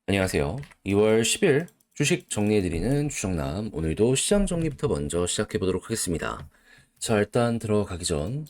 안녕하세요. 2월 10일 주식 정리해드리는 주정남. 오늘도 시장 정리부터 먼저 시작해보도록 하겠습니다. 자, 일단 들어가기 전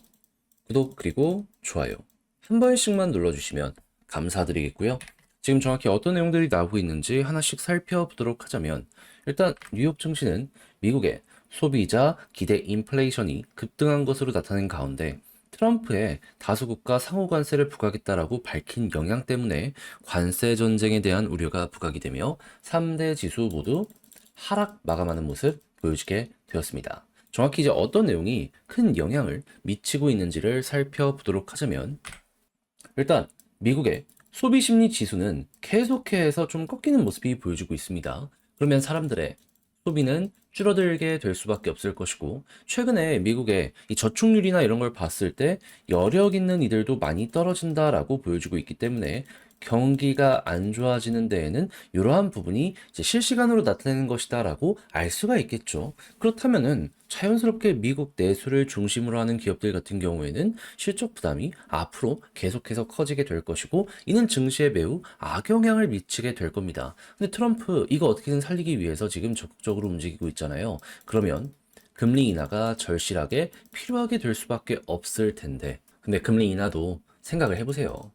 구독 그리고 좋아요 한 번씩만 눌러주시면 감사드리겠고요. 지금 정확히 어떤 내용들이 나오고 있는지 하나씩 살펴보도록 하자면, 일단 뉴욕 증시는 미국의 소비자 기대 인플레이션이 급등한 것으로 나타낸 가운데 트럼프의 다수 국가 상호 관세를 부과하겠다라고 밝힌 영향 때문에 관세 전쟁에 대한 우려가 부각이 되며 3대 지수 모두 하락 마감하는 모습 보여지게 되었습니다. 정확히 이제 어떤 내용이 큰 영향을 미치고 있는지를 살펴보도록 하자면, 일단 미국의 소비 심리 지수는 계속해서 좀 꺾이는 모습이 보여지고 있습니다. 그러면 사람들의 소비는 줄어들게 될 수밖에 없을 것이고, 최근에 미국의 이 저축률이나 이런 걸 봤을 때 여력 있는 이들도 많이 떨어진다라고 보여지고 있기 때문에 경기가 안 좋아지는 데에는 이러한 부분이 이제 실시간으로 나타내는 것이다라고 알 수가 있겠죠. 그렇다면은 자연스럽게 미국 내수를 중심으로 하는 기업들 같은 경우에는 실적 부담이 앞으로 계속해서 커지게 될 것이고, 이는 증시에 매우 악영향을 미치게 될 겁니다. 근데 트럼프 이거 어떻게든 살리기 위해서 지금 적극적으로 움직이고 있잖아요. 그러면 금리 인하가 절실하게 필요하게 될 수밖에 없을 텐데, 근데 금리 인하도 생각을 해보세요.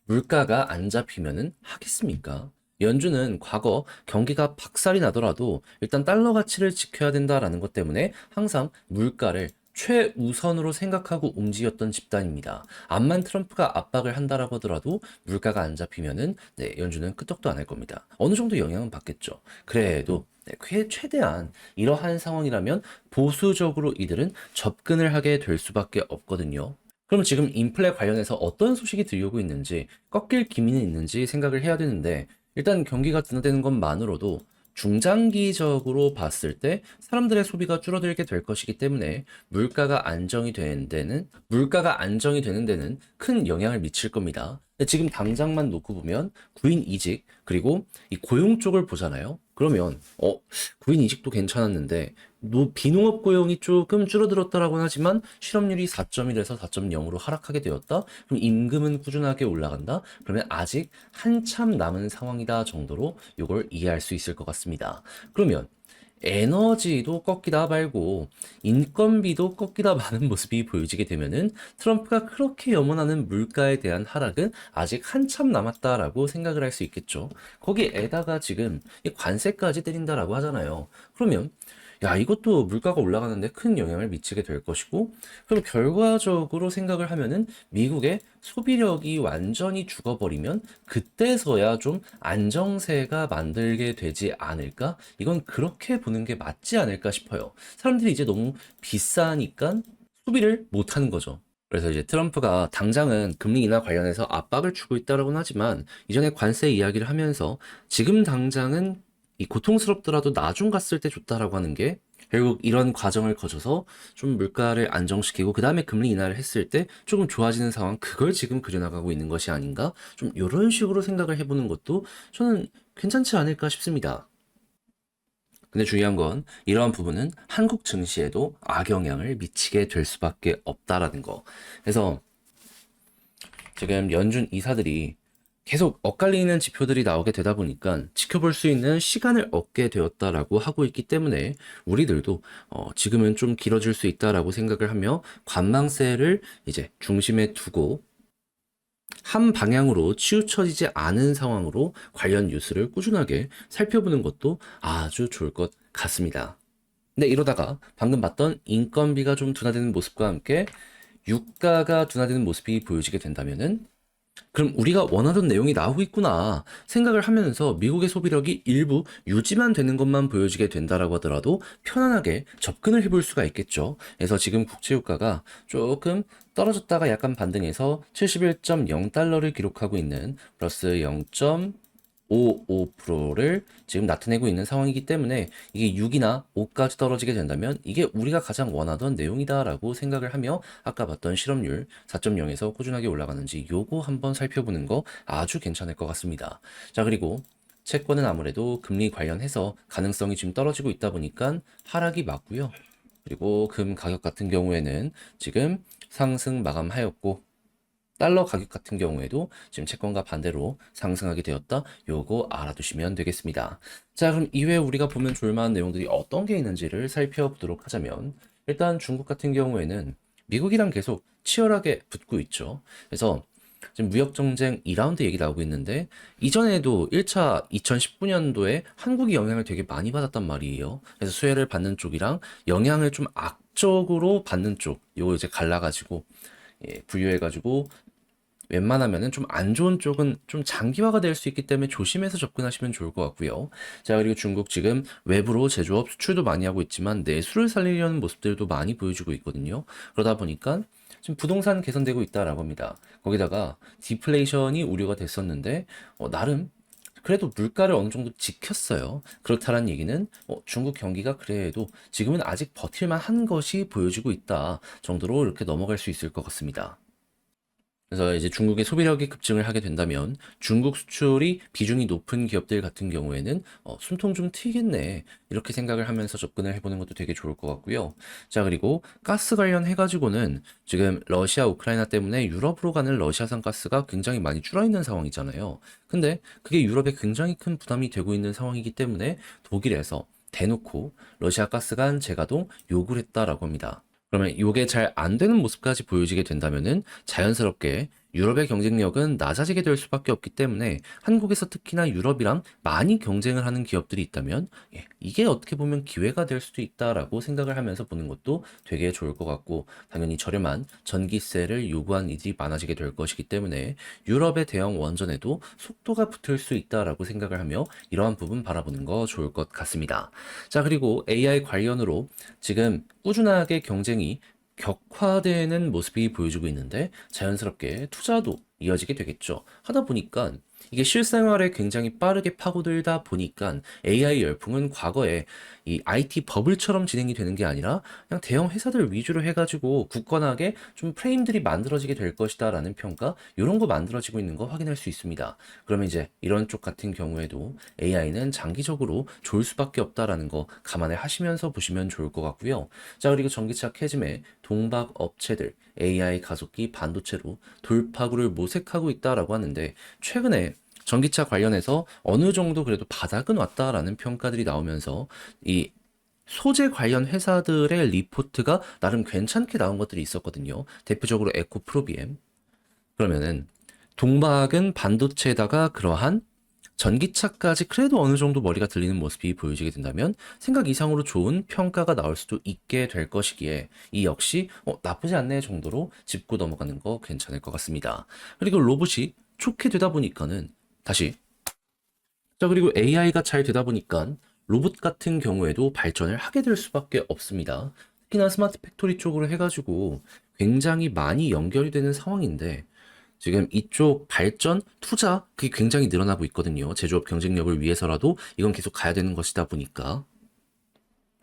물가가 안 잡히면은 하겠습니까? 연준은 과거 경기가 박살이 나더라도 일단 달러 가치를 지켜야 된다라는 것 때문에 항상 물가를 최우선으로 생각하고 움직였던 집단입니다. 암만 트럼프가 압박을 한다라고 하더라도 물가가 안 잡히면은 연준은 끄떡도 안 할 겁니다. 어느 정도 영향은 받겠죠. 그래도 최대한 이러한 상황이라면 보수적으로 이들은 접근을 하게 될 수밖에 없거든요. 그럼 지금 인플레 관련해서 어떤 소식이 들려오고 있는지, 꺾일 기미는 있는지 생각을 해야 되는데, 일단 경기가 둔화되는 것만으로도 중장기적으로 봤을 때 사람들의 소비가 줄어들게 될 것이기 때문에 물가가 안정이 되는 데는 큰 영향을 미칠 겁니다. 근데 지금 당장만 놓고 보면 구인 이직 그리고 이 고용 쪽을 보잖아요. 그러면 구인 이직도 괜찮았는데 비농업 고용이 조금 줄어들었다라고는 하지만 실업률이 4.1에서 4.0으로 하락하게 되었다. 그럼 임금은 꾸준하게 올라간다. 그러면 아직 한참 남은 상황이다 정도로 이걸 이해할 수 있을 것 같습니다. 그러면 에너지도 꺾이다 말고 인건비도 꺾이다 마는 모습이 보여지게 되면은 트럼프가 그렇게 염원하는 물가에 대한 하락은 아직 한참 남았다라고 생각을 할 수 있겠죠. 거기에다가 지금 이 관세까지 때린다라고 하잖아요. 그러면 야, 이것도 물가가 올라가는데 큰 영향을 미치게 될 것이고, 그럼 결과적으로 생각을 하면은 미국의 소비력이 완전히 죽어버리면 그때서야 좀 안정세가 만들게 되지 않을까? 이건 그렇게 보는 게 맞지 않을까 싶어요. 사람들이 이제 너무 비싸니까 소비를 못 하는 거죠. 그래서 이제 트럼프가 당장은 금리 인하 관련해서 압박을 주고 있다라고는 하지만, 이전에 관세 이야기를 하면서 지금 당장은 이 고통스럽더라도 나중 갔을 때 좋다라고 하는 게, 결국 이런 과정을 거쳐서 좀 물가를 안정시키고 그 다음에 금리 인하를 했을 때 조금 좋아지는 상황, 그걸 지금 그려나가고 있는 것이 아닌가, 좀 이런 식으로 생각을 해보는 것도 저는 괜찮지 않을까 싶습니다. 근데 중요한 건 이러한 부분은 한국 증시에도 악영향을 미치게 될 수밖에 없다라는 거. 그래서 지금 연준 이사들이 계속 엇갈리는 지표들이 나오게 되다 보니까 지켜볼 수 있는 시간을 얻게 되었다라고 하고 있기 때문에 우리들도 지금은 좀 길어질 수 있다라고 생각을 하며 관망세를 이제 중심에 두고 한 방향으로 치우쳐지지 않은 상황으로 관련 뉴스를 꾸준하게 살펴보는 것도 아주 좋을 것 같습니다. 근데 이러다가 방금 봤던 인건비가 좀 둔화되는 모습과 함께 유가가 둔화되는 모습이 보여지게 된다면은, 그럼 우리가 원하던 내용이 나오고 있구나 생각을 하면서 미국의 소비력이 일부 유지만 되는 것만 보여지게 된다라고 하더라도 편안하게 접근을 해볼 수가 있겠죠. 그래서 지금 국제유가가 조금 떨어졌다가 약간 반등해서 71.0달러를 기록하고 있는 플러스 0.55%를 지금 나타내고 있는 상황이기 때문에, 이게 6이나 5까지 떨어지게 된다면 이게 우리가 가장 원하던 내용이다라고 생각을 하며 아까 봤던 실업률 4.0에서 꾸준하게 올라가는지 요거 한번 살펴보는 거 아주 괜찮을 것 같습니다. 자, 그리고 채권은 아무래도 금리 관련해서 가능성이 지금 떨어지고 있다 보니까 하락이 맞고요. 그리고 금 가격 같은 경우에는 지금 상승 마감하였고, 달러 가격 같은 경우에도 지금 채권과 반대로 상승하게 되었다. 요거 알아두시면 되겠습니다. 자, 그럼 이외에 우리가 보면 좋을 만한 내용들이 어떤 게 있는지를 살펴보도록 하자면, 일단 중국 같은 경우에는 미국이랑 계속 치열하게 붙고 있죠. 그래서 지금 무역 정쟁 2라운드 얘기 나오고 있는데, 이전에도 1차 2019년도에 한국이 영향을 되게 많이 받았단 말이에요. 그래서 수혜를 받는 쪽이랑 영향을 좀 악적으로 받는 쪽, 요거 이제 갈라가지고 분류해가지고 웬만하면은 좀 안 좋은 쪽은 좀 장기화가 될 수 있기 때문에 조심해서 접근하시면 좋을 것 같고요. 자, 그리고 중국 지금 외부로 제조업 수출도 많이 하고 있지만 내수를 살리려는 모습들도 많이 보여주고 있거든요. 그러다 보니까 지금 부동산 개선되고 있다라고 합니다. 거기다가 디플레이션이 우려가 됐었는데 나름 그래도 물가를 어느 정도 지켰어요. 그렇다는 얘기는 중국 경기가 그래도 지금은 아직 버틸만 한 것이 보여지고 있다 정도로 이렇게 넘어갈 수 있을 것 같습니다. 그래서 이제 중국의 소비력이 급증을 하게 된다면 중국 수출이 비중이 높은 기업들 같은 경우에는 숨통 좀 트이겠네 이렇게 생각을 하면서 접근을 해보는 것도 되게 좋을 것 같고요. 자, 그리고 가스 관련해가지고는 지금 러시아 우크라이나 때문에 유럽으로 가는 러시아산 가스가 굉장히 많이 줄어 있는 상황이잖아요. 근데 그게 유럽에 굉장히 큰 부담이 되고 있는 상황이기 때문에 독일에서 대놓고 러시아 가스관 재가동 요구를 했다라고 합니다. 그러면 이게 잘 안 되는 모습까지 보여지게 된다면은 자연스럽게 유럽의 경쟁력은 낮아지게 될 수밖에 없기 때문에 한국에서 특히나 유럽이랑 많이 경쟁을 하는 기업들이 있다면 이게 어떻게 보면 기회가 될 수도 있다라고 생각을 하면서 보는 것도 되게 좋을 것 같고, 당연히 저렴한 전기세를 요구한 이들이 많아지게 될 것이기 때문에 유럽의 대형 원전에도 속도가 붙을 수 있다라고 생각을 하며 이러한 부분 바라보는 거 좋을 것 같습니다. 자, 그리고 AI 관련으로 지금 꾸준하게 경쟁이 격화되는 모습이 보여지고 있는데 자연스럽게 투자도 이어지게 되겠죠. 하다 보니까 이게 실생활에 굉장히 빠르게 파고들다 보니까 AI 열풍은 과거에 이 IT 버블처럼 진행이 되는 게 아니라 그냥 대형 회사들 위주로 해가지고 굳건하게 좀 프레임들이 만들어지게 될 것이다라는 평가, 이런 거 만들어지고 있는 거 확인할 수 있습니다. 그러면 이제 이런 쪽 같은 경우에도 AI는 장기적으로 좋을 수밖에 없다라는 거 감안해 하시면서 보시면 좋을 것 같고요. 자, 그리고 전기차 캐즘의 동박 업체들 AI 가속기 반도체로 돌파구를 모색하고 있다라고 하는데, 최근에 전기차 관련해서 어느 정도 그래도 바닥은 왔다라는 평가들이 나오면서 이 소재 관련 회사들의 리포트가 나름 괜찮게 나온 것들이 있었거든요. 대표적으로 에코프로비엠. 그러면은 동박은 반도체에다가 그러한 전기차까지 그래도 어느 정도 머리가 들리는 모습이 보여지게 된다면 생각 이상으로 좋은 평가가 나올 수도 있게 될 것이기에 이 역시 나쁘지 않네 정도로 짚고 넘어가는 거 괜찮을 것 같습니다. 그리고 로봇이 좋게 되다 보니까는 다시, 자, 그리고 AI가 잘 되다 보니까 로봇 같은 경우에도 발전을 하게 될 수밖에 없습니다. 특히나 스마트 팩토리 쪽으로 해가지고 굉장히 많이 연결이 되는 상황인데 지금 이쪽 발전, 투자, 그게 굉장히 늘어나고 있거든요. 제조업 경쟁력을 위해서라도 이건 계속 가야 되는 것이다 보니까.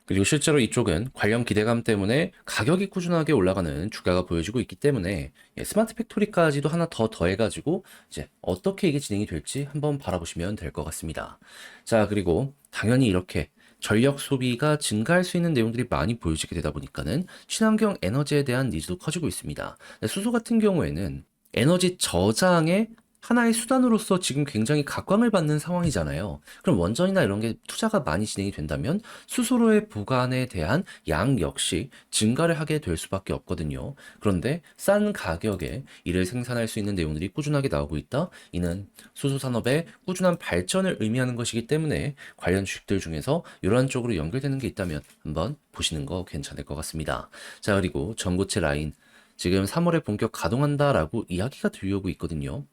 그리고 실제로 이쪽은 관련 기대감 때문에 가격이 꾸준하게 올라가는 주가가 보여지고 있기 때문에 스마트 팩토리까지도 하나 더 더해가지고 이제 어떻게 이게 진행이 될지 한번 바라보시면 될 것 같습니다. 자, 그리고 당연히 이렇게 전력 소비가 증가할 수 있는 내용들이 많이 보여지게 되다 보니까는 친환경 에너지에 대한 니즈도 커지고 있습니다. 수소 같은 경우에는 에너지 저장의 하나의 수단으로서 지금 굉장히 각광을 받는 상황이잖아요. 그럼 원전이나 이런 게 투자가 많이 진행이 된다면 수소로의 보관에 대한 양 역시 증가를 하게 될 수밖에 없거든요. 그런데 싼 가격에 이를 생산할 수 있는 내용들이 꾸준하게 나오고 있다. 이는 수소 산업의 꾸준한 발전을 의미하는 것이기 때문에 관련 주식들 중에서 이러한 쪽으로 연결되는 게 있다면 한번 보시는 거 괜찮을 것 같습니다. 자, 그리고 전고체 라인 지금 3월에 본격 가동한다라고 이야기가 들려오고 있거든요.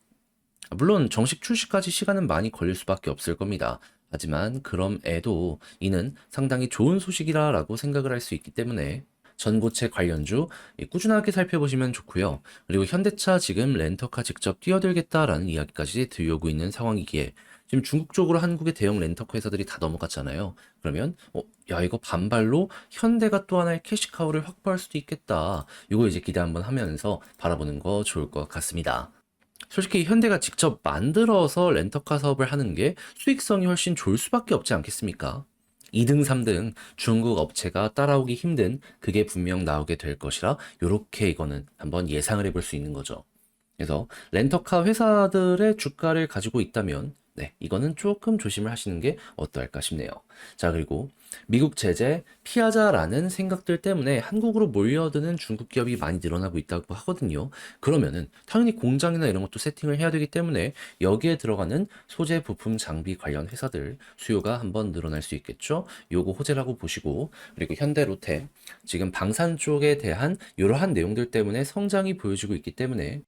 물론 정식 출시까지 시간은 많이 걸릴 수밖에 없을 겁니다. 하지만 그럼에도 이는 상당히 좋은 소식이라고 생각을 할 수 있기 때문에 전고체 관련주 꾸준하게 살펴보시면 좋고요. 그리고 현대차 지금 렌터카 직접 뛰어들겠다라는 이야기까지 들려오고 있는 상황이기에 지금 중국 쪽으로 한국의 대형 렌터카 회사들이 다 넘어갔잖아요. 그러면 야, 이거 반발로 현대가 또 하나의 캐시카우를 확보할 수도 있겠다. 이거 이제 기대 한번 하면서 바라보는 거 좋을 것 같습니다. 솔직히 현대가 직접 만들어서 렌터카 사업을 하는 게 수익성이 훨씬 좋을 수밖에 없지 않겠습니까? 2등, 3등 중국 업체가 따라오기 힘든 그게 분명 나오게 될 것이라 요렇게 이거는 한번 예상을 해볼 수 있는 거죠. 그래서 렌터카 회사들의 주가를 가지고 있다면 네, 이거는 조금 조심을 하시는 게 어떨까 싶네요. 자, 그리고 미국 제재 피하자라는 생각들 때문에 한국으로 몰려드는 중국 기업이 많이 늘어나고 있다고 하거든요. 그러면은 당연히 공장이나 이런 것도 세팅을 해야 되기 때문에 여기에 들어가는 소재, 부품, 장비 관련 회사들 수요가 한번 늘어날 수 있겠죠. 요거 호재라고 보시고, 그리고 현대 로템 지금 방산 쪽에 대한 이러한 내용들 때문에 성장이 보여지고 있기 때문에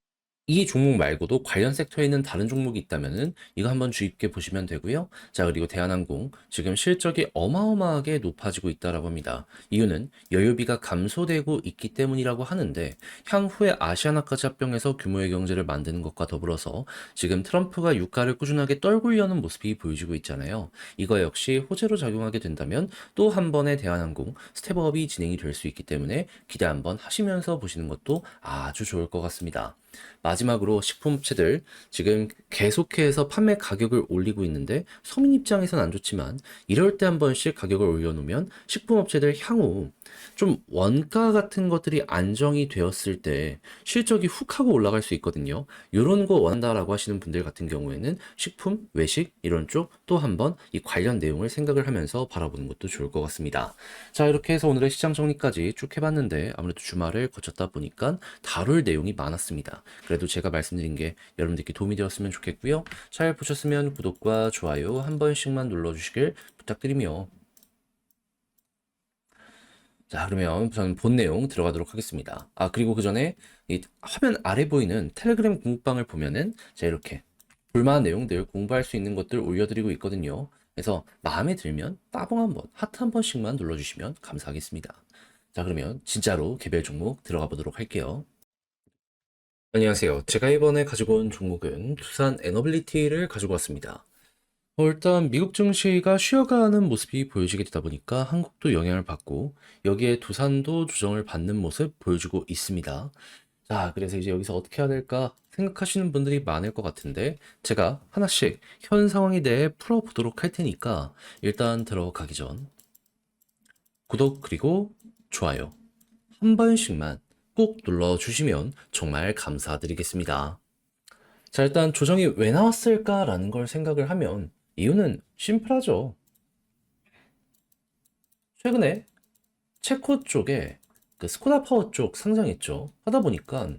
이 종목 말고도 관련 섹터에 있는 다른 종목이 있다면은 이거 한번 주의 깊게 보시면 되고요. 자, 그리고 대한항공 지금 실적이 어마어마하게 높아지고 있다라고 합니다. 이유는 여유비가 감소되고 있기 때문이라고 하는데 향후에 아시아나까지 합병해서 규모의 경제를 만드는 것과 더불어서 지금 트럼프가 유가를 꾸준하게 떨구려는 모습이 보여지고 있잖아요. 이거 역시 호재로 작용하게 된다면 또 한 번의 대한항공 스텝업이 진행이 될 수 있기 때문에 기대 한번 하시면서 보시는 것도 아주 좋을 것 같습니다. 마지막으로 식품업체들 지금 계속해서 판매 가격을 올리고 있는데 서민 입장에선 안 좋지만 이럴 때 한 번씩 가격을 올려놓으면 식품업체들 향후 좀 원가 같은 것들이 안정이 되었을 때 실적이 훅 하고 올라갈 수 있거든요. 이런 거 원한다라고 하시는 분들 같은 경우에는 식품, 외식 이런 쪽 또 한번 이 관련 내용을 생각을 하면서 바라보는 것도 좋을 것 같습니다. 자, 이렇게 해서 오늘의 시장 정리까지 쭉 해봤는데 아무래도 주말을 거쳤다 보니까 다룰 내용이 많았습니다. 그래도 제가 말씀드린 게 여러분들께 도움이 되었으면 좋겠고요. 잘 보셨으면 구독과 좋아요 한 번씩만 눌러주시길 부탁드리며 자, 그러면 저는 본 내용 들어가도록 하겠습니다. 아, 그리고 그 전에 이 화면 아래 보이는 텔레그램 공부방을 보면은 제가 이렇게 볼만한 내용들 공부할 수 있는 것들 올려드리고 있거든요. 그래서 마음에 들면 따봉 한번, 하트 한 번씩만 눌러주시면 감사하겠습니다. 자, 그러면 진짜로 개별 종목 들어가 보도록 할게요. 안녕하세요. 제가 이번에 가지고 온 종목은 두산 에너빌리티를 가지고 왔습니다. 일단 미국 증시가 쉬어가는 모습이 보여지게 되다 보니까 한국도 영향을 받고 여기에 두산도 조정을 받는 모습 보여주고 있습니다. 자, 그래서 이제 여기서 어떻게 해야 될까 생각하시는 분들이 많을 것 같은데 제가 하나씩 현 상황에 대해 풀어보도록 할 테니까 일단 들어가기 전 구독 그리고 좋아요 한 번씩만 꼭 눌러주시면 정말 감사드리겠습니다. 자, 일단 조정이 왜 나왔을까라는 걸 생각을 하면 이유는 심플하죠. 최근에 체코 쪽에 그 스코다 파워 쪽 상장했죠. 하다 보니까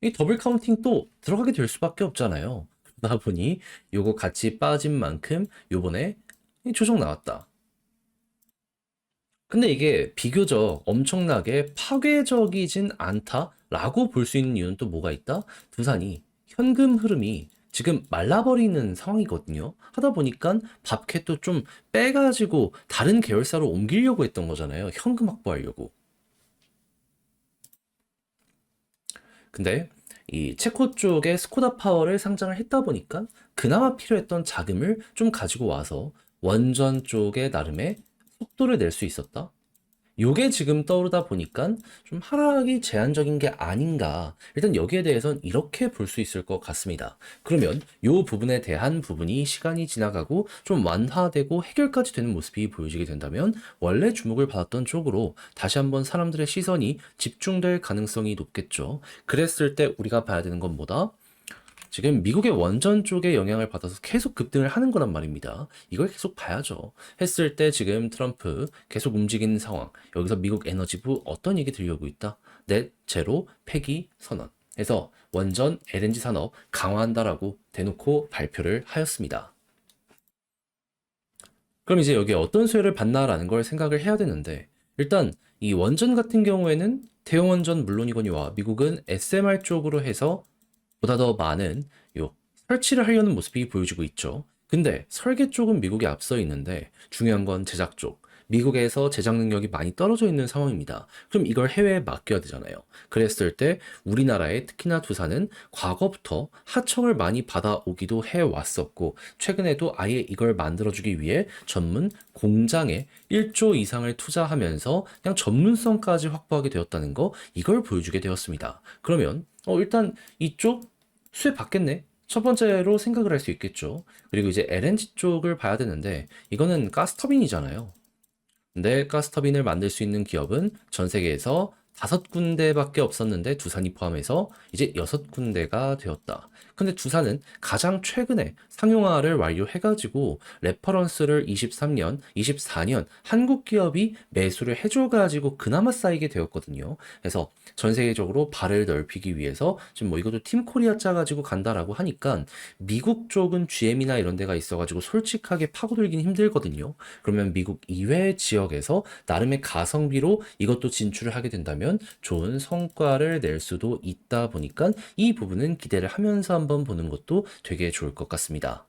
이 더블 카운팅 또 들어가게 될 수밖에 없잖아요. 그러다 보니 요거 같이 빠진 만큼 요번에 이 조정 나왔다. 근데 이게 비교적 엄청나게 파괴적이진 않다라고 볼 수 있는 이유는 또 뭐가 있다? 두산이 현금 흐름이 지금 말라버리는 상황이거든요. 하다 보니까 밥캣도 좀 빼가지고 다른 계열사로 옮기려고 했던 거잖아요. 현금 확보하려고. 근데 이 체코 쪽에 스코다 파워를 상장을 했다 보니까 그나마 필요했던 자금을 좀 가지고 와서 원전 쪽에 나름의 속도를 낼 수 있었다. 요게 지금 떠오르다 보니까 좀 하락이 제한적인 게 아닌가. 일단 여기에 대해서는 이렇게 볼 수 있을 것 같습니다. 그러면 요 부분에 대한 부분이 시간이 지나가고 좀 완화되고 해결까지 되는 모습이 보여지게 된다면 원래 주목을 받았던 쪽으로 다시 한번 사람들의 시선이 집중될 가능성이 높겠죠. 그랬을 때 우리가 봐야 되는 건 뭐다? 지금 미국의 원전 쪽에 영향을 받아서 계속 급등을 하는 거란 말입니다. 이걸 계속 봐야죠. 했을 때 지금 트럼프 계속 움직이는 상황. 여기서 미국 에너지부 어떤 얘기 들려오고 있다? 넷 제로 폐기 선언. 해서 원전 LNG 산업 강화한다라고 대놓고 발표를 하였습니다. 그럼 이제 여기에 어떤 수혜를 받나라는 걸 생각을 해야 되는데 일단 이 원전 같은 경우에는 대형 원전 물론이거니와 미국은 SMR 쪽으로 해서 보다 더 많은 요 설치를 하려는 모습이 보여지고 있죠. 근데 설계 쪽은 미국이 앞서 있는데 중요한 건 제작 쪽. 미국에서 제작 능력이 많이 떨어져 있는 상황입니다. 그럼 이걸 해외에 맡겨야 되잖아요. 그랬을 때 우리나라의 특히나 두산은 과거부터 하청을 많이 받아오기도 해왔었고 최근에도 아예 이걸 만들어주기 위해 전문 공장에 1조 이상을 투자하면서 그냥 전문성까지 확보하게 되었다는 거 이걸 보여주게 되었습니다. 그러면 일단 이쪽 수혜 받겠네. 첫 번째로 생각을 할 수 있겠죠. 그리고 이제 LNG 쪽을 봐야 되는데 이거는 가스터빈이잖아요. 근데 가스터빈을 만들 수 있는 기업은 전 세계에서 다섯 군데밖에 없었는데 두산이 포함해서 이제 여섯 군데가 되었다. 근데 두산은 가장 최근에 상용화를 완료해가지고 레퍼런스를 23년, 24년 한국 기업이 매수를 해줘가지고 그나마 쌓이게 되었거든요. 그래서 전 세계적으로 발을 넓히기 위해서 지금 뭐 이것도 팀 코리아 짜가지고 간다라고 하니까 미국 쪽은 GM이나 이런 데가 있어가지고 솔직하게 파고들긴 힘들거든요. 그러면 미국 이외 지역에서 나름의 가성비로 이것도 진출을 하게 된다면 좋은 성과를 낼 수도 있다 보니까 이 부분은 기대를 하면서 한번 보는 것도 되게 좋을 것 같습니다.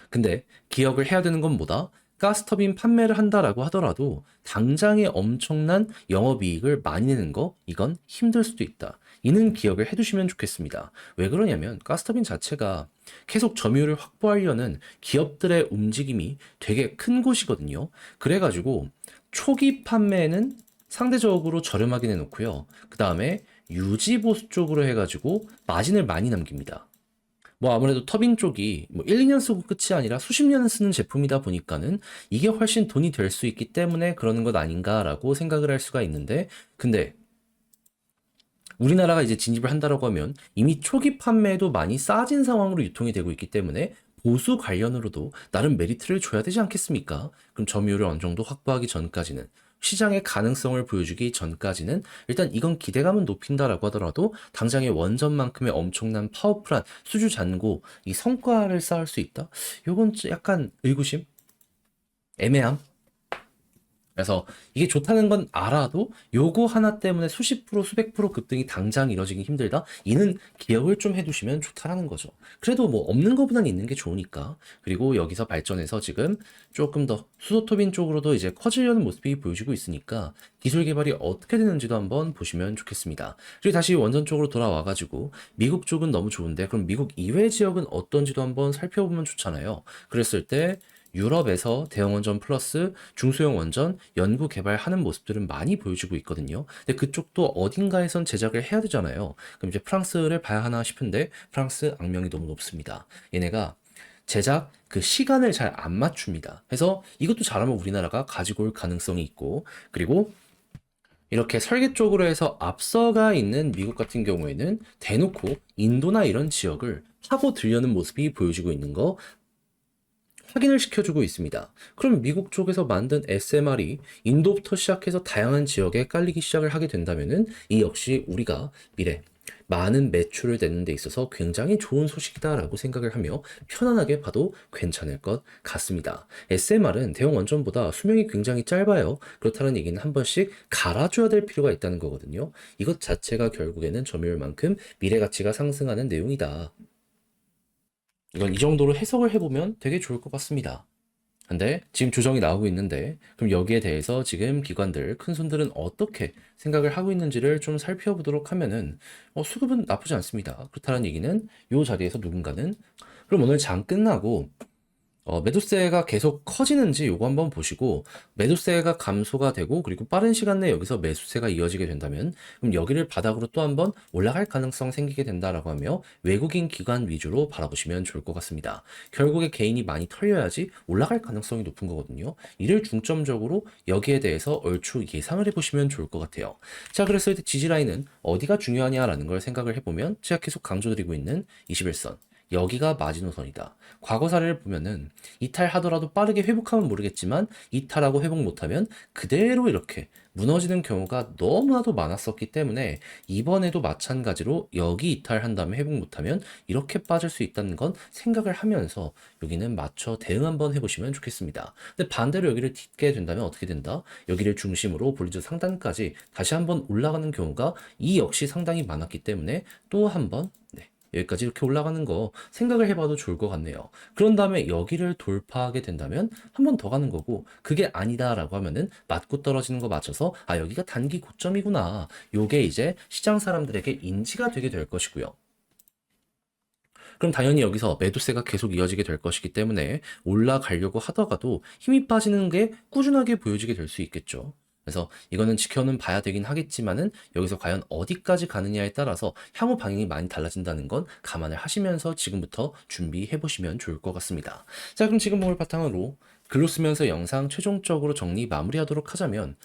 근데 기억을 해야 되는 건 뭐다? 가스터빈 판매를 한다라고 하더라도 당장에 엄청난 영업이익을 많이 내는 거 이건 힘들 수도 있다. 이는 기억을 해두시면 좋겠습니다. 왜 그러냐면 가스터빈 자체가 계속 점유율을 확보하려는 기업들의 움직임이 되게 큰 곳이거든요. 그래가지고 초기 판매는 상대적으로 저렴하게 내놓고요. 그 다음에 유지 보수 쪽으로 해가지고 마진을 많이 남깁니다. 뭐 아무래도 터빈 쪽이 뭐 1, 2년 쓰고 끝이 아니라 수십 년을 쓰는 제품이다 보니까는 이게 훨씬 돈이 될 수 있기 때문에 그러는 것 아닌가라고 생각을 할 수가 있는데, 근데 우리나라가 이제 진입을 한다라고 하면 이미 초기 판매도 많이 싸진 상황으로 유통이 되고 있기 때문에 보수 관련으로도 나름 메리트를 줘야 되지 않겠습니까? 그럼 점유율을 어느 정도 확보하기 전까지는, 시장의 가능성을 보여주기 전까지는 일단 이건 기대감은 높인다라고 하더라도 당장의 원전만큼의 엄청난 파워풀한 수주 잔고 이 성과를 쌓을 수 있다? 요건 약간 의구심? 애매함? 그래서 이게 좋다는 건 알아도 요거 하나 때문에 수십 프로, 수백 프로 급등이 당장 이뤄지기 힘들다? 이는 기억을 좀 해두시면 좋다라는 거죠. 그래도 뭐 없는 것보단 있는 게 좋으니까. 그리고 여기서 발전해서 지금 조금 더 수소토빈 쪽으로도 이제 커지려는 모습이 보여지고 있으니까 기술 개발이 어떻게 되는지도 한번 보시면 좋겠습니다. 그리고 다시 원전 쪽으로 돌아와가지고 미국 쪽은 너무 좋은데 그럼 미국 이외 지역은 어떤지도 한번 살펴보면 좋잖아요. 그랬을 때 유럽에서 대형 원전 플러스 중소형 원전 연구 개발하는 모습들은 많이 보여주고 있거든요. 근데 그쪽도 어딘가에선 제작을 해야 되잖아요. 그럼 이제 프랑스를 봐야 하나 싶은데 프랑스 악명이 너무 높습니다. 얘네가 제작 그 시간을 잘 안 맞춥니다. 그래서 이것도 잘하면 우리나라가 가지고 올 가능성이 있고, 그리고 이렇게 설계 쪽으로 해서 앞서가 있는 미국 같은 경우에는 대놓고 인도나 이런 지역을 파고 들려는 모습이 보여지고 있는 거 확인을 시켜주고 있습니다. 그럼 미국 쪽에서 만든 SMR이 인도부터 시작해서 다양한 지역에 깔리기 시작을 하게 된다면은 이 역시 우리가 미래 많은 매출을 내는 데 있어서 굉장히 좋은 소식이다라고 생각을 하며 편안하게 봐도 괜찮을 것 같습니다. SMR은 대형 원전보다 수명이 굉장히 짧아요. 그렇다는 얘기는 한 번씩 갈아줘야 될 필요가 있다는 거거든요. 이것 자체가 결국에는 점유율만큼 미래 가치가 상승하는 내용이다. 이건 이 정도로 해석을 해보면 되게 좋을 것 같습니다. 근데 지금 조정이 나오고 있는데 그럼 여기에 대해서 지금 기관들, 큰 손들은 어떻게 생각을 하고 있는지를 좀 살펴보도록 하면은 수급은 나쁘지 않습니다. 그렇다는 얘기는 이 자리에서 누군가는 그럼 오늘 장 끝나고 매도세가 계속 커지는지 요거 한번 보시고, 매도세가 감소가 되고 그리고 빠른 시간 내에 여기서 매수세가 이어지게 된다면 그럼 여기를 바닥으로 또 한번 올라갈 가능성 생기게 된다라고 하며 외국인 기관 위주로 바라보시면 좋을 것 같습니다. 결국에 개인이 많이 털려야지 올라갈 가능성이 높은 거거든요. 이를 중점적으로 여기에 대해서 얼추 예상을 해보시면 좋을 것 같아요. 자, 그랬을 때 지지라인은 어디가 중요하냐라는 걸 생각을 해보면 제가 계속 강조드리고 있는 21선, 여기가 마지노선이다. 과거 사례를 보면은 이탈하더라도 빠르게 회복하면 모르겠지만 이탈하고 회복 못하면 그대로 이렇게 무너지는 경우가 너무나도 많았었기 때문에 이번에도 마찬가지로 여기 이탈한 다음에 회복 못하면 이렇게 빠질 수 있다는 건 생각을 하면서 여기는 맞춰 대응 한번 해보시면 좋겠습니다. 근데 반대로 여기를 딛게 된다면 어떻게 된다? 여기를 중심으로 볼리저 상단까지 다시 한번 올라가는 경우가 이 역시 상당히 많았기 때문에 또 한번 여기까지 이렇게 올라가는 거 생각을 해봐도 좋을 것 같네요. 그런 다음에 여기를 돌파하게 된다면 한 번 더 가는 거고, 그게 아니다라고 하면은 맞고 떨어지는 거 맞춰서 여기가 단기 고점이구나. 요게 이제 시장 사람들에게 인지가 되게 될 것이고요. 그럼 당연히 여기서 매도세가 계속 이어지게 될 것이기 때문에 올라가려고 하다가도 힘이 빠지는 게 꾸준하게 보여지게 될 수 있겠죠. 그래서 이거는 지켜는 봐야 되긴 하겠지만은 여기서 과연 어디까지 가느냐에 따라서 향후 방향이 많이 달라진다는 건 감안을 하시면서 지금부터 준비해 보시면 좋을 것 같습니다. 자, 그럼 지금 오늘 바탕으로 글로 쓰면서 영상 최종적으로 정리 마무리하도록 하자면,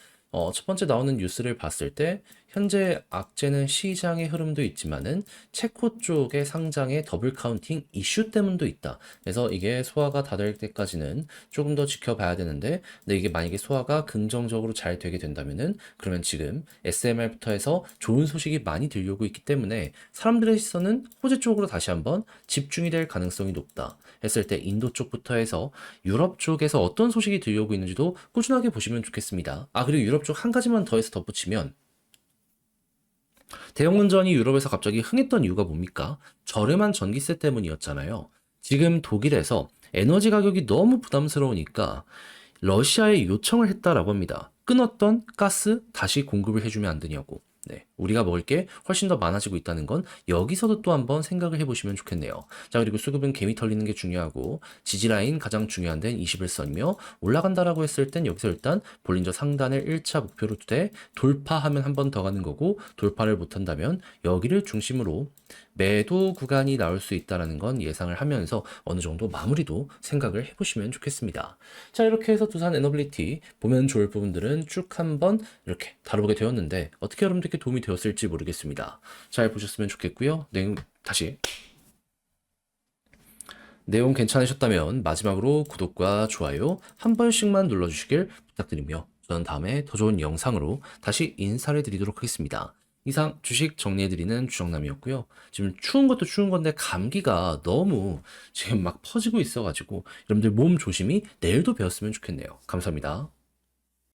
첫 번째 나오는 뉴스를 봤을 때 현재 악재는 시장의 흐름도 있지만은 체코 쪽의 상장의 더블 카운팅 이슈 때문도 있다. 그래서 이게 소화가 다 될 때까지는 조금 더 지켜봐야 되는데, 근데 이게 만약에 소화가 긍정적으로 잘 되게 된다면은 그러면 지금 SMR부터 해서 좋은 소식이 많이 들려오고 있기 때문에 사람들의 시선은 호재 쪽으로 다시 한번 집중이 될 가능성이 높다. 했을 때 인도 쪽부터 해서 유럽 쪽에서 어떤 소식이 들려오고 있는지도 꾸준하게 보시면 좋겠습니다. 그리고 유럽 쪽 한 가지만 더해서 덧붙이면 대형운전이 유럽에서 갑자기 흥했던 이유가 뭡니까? 저렴한 전기세 때문이었잖아요. 지금 독일에서 에너지 가격이 너무 부담스러우니까 러시아에 요청을 했다라고 합니다. 끊었던 가스 다시 공급을 해주면 안 되냐고. 네, 우리가 먹을 게 훨씬 더 많아지고 있다는 건 여기서도 또 한번 생각을 해보시면 좋겠네요. 자, 그리고 수급은 개미 털리는 게 중요하고 지지라인 가장 중요한 데는 21선이며 올라간다라고 했을 땐 여기서 일단 볼린저 상단을 1차 목표로 두되 돌파하면 한 번 더 가는 거고, 돌파를 못한다면 여기를 중심으로 매도 구간이 나올 수 있다는 건 예상을 하면서 어느 정도 마무리도 생각을 해보시면 좋겠습니다. 자, 이렇게 해서 두산 에너빌리티 보면 좋을 부분들은 쭉 한번 이렇게 다뤄보게 되었는데 어떻게 여러분들께 도움이 되었을지 모르겠습니다. 잘 보셨으면 좋겠고요. 다시 내용 괜찮으셨다면 마지막으로 구독과 좋아요 한 번씩만 눌러주시길 부탁드리며 저는 다음에 더 좋은 영상으로 다시 인사를 드리도록 하겠습니다. 이상 주식 정리해드리는 주정남이었고요. 지금 추운 것도 추운 건데 감기가 너무 지금 막 퍼지고 있어가지고 여러분들 몸 조심히 내일도 배웠으면 좋겠네요. 감사합니다.